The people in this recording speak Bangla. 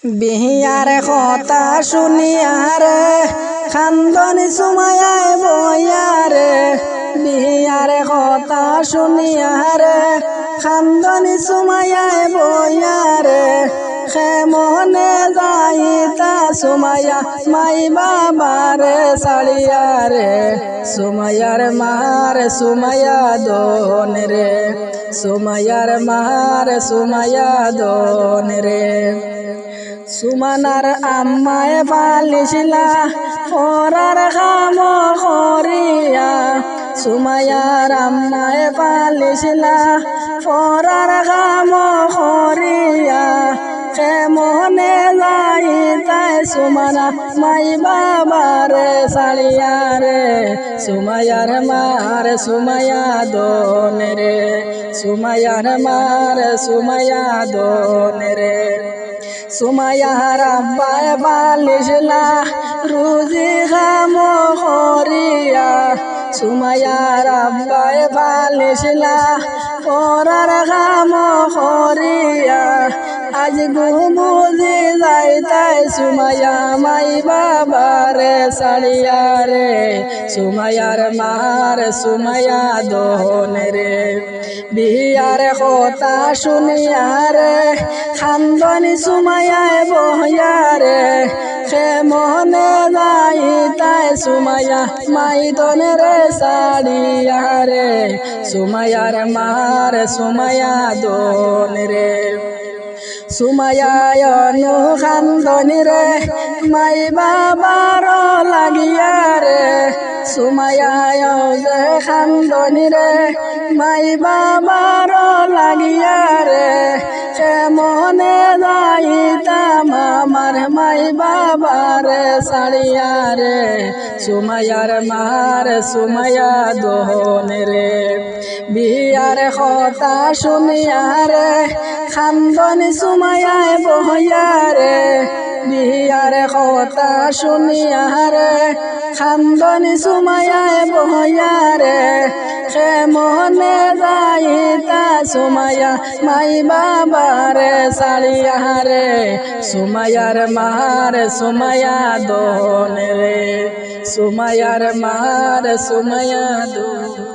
বিহিয়ার কথা শুনিয়ারে খান্দনি সুমায়ায় বইয়ারে বিহিয়ার কথা শুনিয়ারে খান্দনি সুমায়ায় বইয়ারে মনে যাইতা সুমায়া মাই বাবারে সাড়িয়ারে সুমায়ার মার সুমায়া দোন রে সুমায়ার মার সুমায়া দোন রে সুমানার আম্মায় পালিছিলা ফরার খাম করিয়া সুমায়ার আম্মায় পালিছিলা ফরার খাম করিয়া মনে যাইতাই সুমানা মাই বাবারে সাড়িয়ারে সুমায়ার মার সুমায়া দোন রে সুমায়ার মার সুমায়া দোন রে সুমায়ার আব্বায় পালিছিলা রুজি খাম করিয়া সুমায়ার আব্বায় পালিছিলা পরার খাম করিয়া আজ বুঝি যাইতাই সুমায়া মাই বাবারে সাড়িয়ারে সুমায়ার মার সুমায়া দোন রে বিয়ার কথা শুনিয়ারে খান্দনি সুমায়ায় বহিয়ারে মনে যাইতাই সুমায়া মাই দোন রে সাড়িয়ারে সুমায়ার মার সুমায়া দোন রে সুমায়ায় খান্দনি রে মাই বাবার লাগিয়া রে সুমায়ায় যে খান্দনি রে মাই বাবার লাগিয়া রে মনে যাইতাম আমার মাই বাবারে সাড়িয়ারে সুমায়ার মার সুমায়া দোন রে বিয়ার কথা শুনিয়ারে খান্দনি সুমায়ায় বহিয়ারে বিয়ার কথা শুনিয়ারে খান্দনি সুমায়ায় বহিয়ারে মনে যাইতা সুমায়া মাই বাবারে সাড়িয়ারে সুমায়ার মার সুমায়া দোন রে সুমায়ার মার সুমায়া দোন।